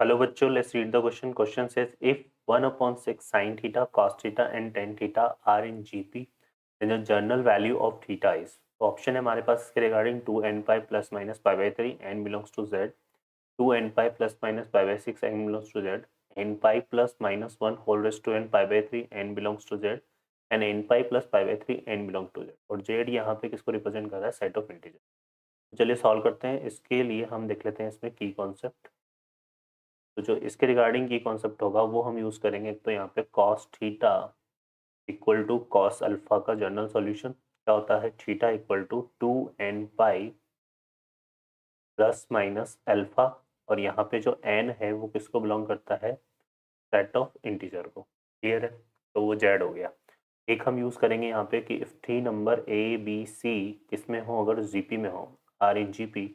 Hello बच्चों, let's read the question. Question says if 1/6 sin theta, cos theta and tan theta are in GP, then the general value of theta is. तो option है हमारे पास इसके regarding 2n pi plus minus pi by 3 n belongs to z, 2n pi plus minus pi by 6 n belongs to z, n pi plus minus 1 whole raised to n pi by 3 n belongs to z and n pi plus pi by 3 n belongs to z. और z यहाँ पे किसको represent कर रहा है? Set of integer. चलिए solve करते हैं. इसके लिए हम देख लेते हैं इसमें की कॉन्सेप्ट. तो जो इसके रिगार्डिंग की कॉन्सेप्ट होगा वो हम यूज़ करेंगे. तो यहाँ पे cos theta equal to cos alpha का जनरल सॉल्यूशन क्या होता है? Theta equal to 2n pi plus minus alpha, और यहाँ पे जो n है वो किसको बिलोंग करता है? सेट ऑफ इंटीजर को. क्लियर है? तो वो जेड हो गया. एक हम यूज़ करेंगे यहाँ पे कि if three number A B C किस में हो, अगर जीपी में हो, are in GP,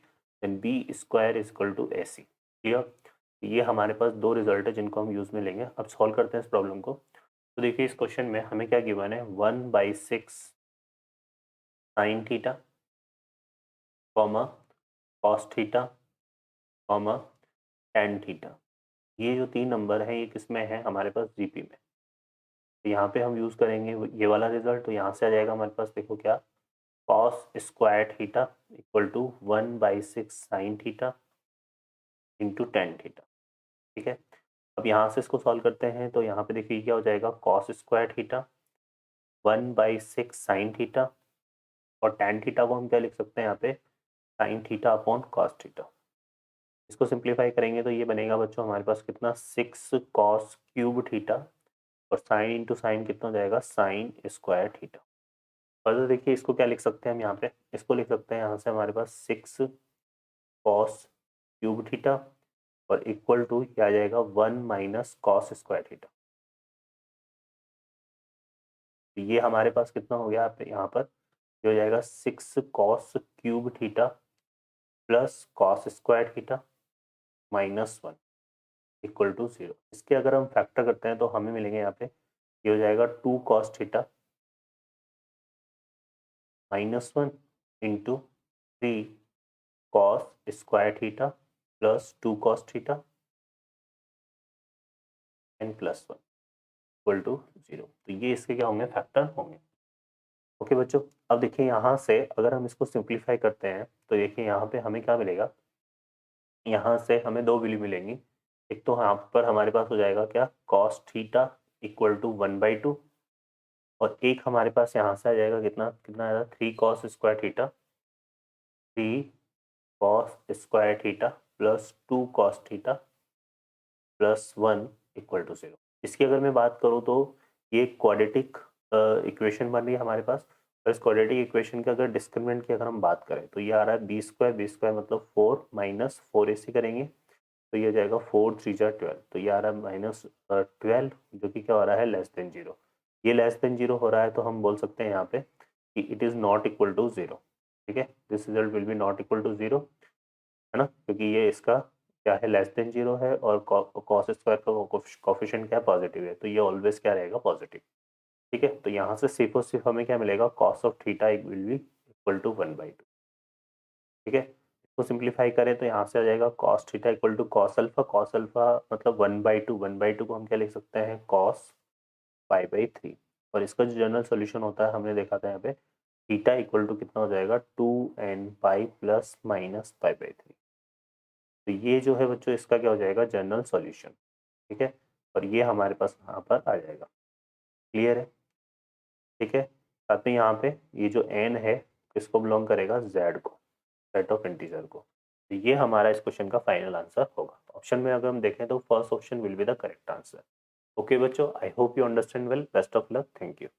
then B square is equal to A C. Clear? ये हमारे पास दो रिजल्ट है जिनको हम यूज़ में लेंगे. अब सॉल्व करते हैं इस प्रॉब्लम को. तो देखिए इस क्वेश्चन में हमें क्या गिवन है? 1/6 sin theta comma cos theta comma tan theta. ये जो तीन नंबर हैं ये किस में है? हमारे पास जीपी में. तो यहाँ पे हम यूज़ करेंगे ये वाला रिजल्ट. तो यहाँ से आ जाएगा हमारे पास, देखो क्या, cos square theta equal to 1/6 sin theta into tan theta. ठीक है. अब यहाँ से इसको सॉल्व करते हैं. तो यहाँ पे देखिए क्या हो जाएगा? Cos square theta 1/6 sin theta, और टेन थीटा को हम क्या लिख सकते हैं यहाँ पे? Sine theta upon cos theta. इसको सिंप्लीफाई करेंगे तो ये बनेगा बच्चों हमारे पास कितना? 6 कॉस क्यूब थीटा, और साइन इंटू साइन कितना हो जाएगा? Sine square theta. फर्दर देखिए इसको क्या लिख सकते हैं हम यहाँ पे? इसको लिख सकते हैं यहाँ से हमारे पास 6 कॉस क्यूब थीटा और इक्वल टू क्या आ जाएगा? 1 माइनस कॉस स्क्वायर थीटा. तो ये हमारे पास कितना हो गया यहाँ पर? ये हो जाएगा 6 cos cube theta plus cos square theta minus 1 equal to 0. इसके अगर हम फैक्टर करते हैं तो हमें मिलेंगे यहाँ पे, ये हो जाएगा 2 cos theta minus 1 into 3 cos square theta plus 2 cos theta and plus 1 equal to 0. तो ये इसके क्या होंगे? फैक्टर होंगे. ओके बच्चों, अब देखिए यहाँ से अगर हम इसको सिंप्लीफाई करते हैं तो देखिए यहाँ पे हमें क्या मिलेगा? यहाँ से हमें दो वैल्यू मिलेंगी. एक तो यहाँ पर हमारे पास हो जाएगा क्या? कॉस थीटा इक्वल टू 1/2, और एक हमारे पास यहाँ से आ जाएगा कितना कितना आएगा? 3 cos square theta, 3 cos square theta plus 2 cos theta plus 1 equal to 0. इसकी अगर मैं बात करूँ तो ये क्वाड्रेटिक इक्वेशन बन रही है हमारे पास. और इस क्वाड्रेटिक इक्वेशन के अगर डिस्क्रिमिनेंट की अगर हम बात करें तो ये आ रहा है बी स्क्वायर मतलब 4 माइनस 4ac करेंगे तो ये हो जाएगा 4 3 जा 12. तो ये आ रहा है माइनस 12 जो कि क्या हो रहा है? Less than 0. ये लेस देन 0 हो रहा है तो हम बोल सकते हैं यहाँ पे कि it is not equal to 0. ठीक है. This result will be not equal to 0, है ना, क्योंकि ये इसका क्या है? लेस देन 0 है, और कॉस स्क्वायर का कोफिशिएंट क्या है? पॉजिटिव है. तो ये ऑलवेज क्या रहेगा? पॉजिटिव. ठीक है. तो यहाँ से सिर्फ और सिर्फ हमें क्या मिलेगा? Cos of theta will be equal to 1/2. ठीक है. इसको सिंप्लीफाई करें तो यहाँ से आ जाएगा cos theta equal to cos alpha. Cos alpha मतलब 1/2. 1/2 को हम क्या लिख सकते हैं? कॉस π/3. और इसका जो जनरल सोल्यूशन होता है हमने देखा था यहाँ पे, थीटा इक्वल टू कितना हो जाएगा? 2n pi plus minus π/3. तो ये जो है बच्चों इसका क्या हो जाएगा? General solution. ठीक है. और ये हमारे पास यहाँ पर आ जाएगा. क्लियर है? ठीक है. साथ में यहाँ पे ये जो n है किसको बिलोंग करेगा? z को, सेट ऑफ इंटीजर को. तो ये हमारा इस क्वेश्चन का फाइनल आंसर होगा. ऑप्शन में अगर हम देखें तो first option will be the correct answer. Okay बच्चों, I hope you understand well. Best of luck. Thank you.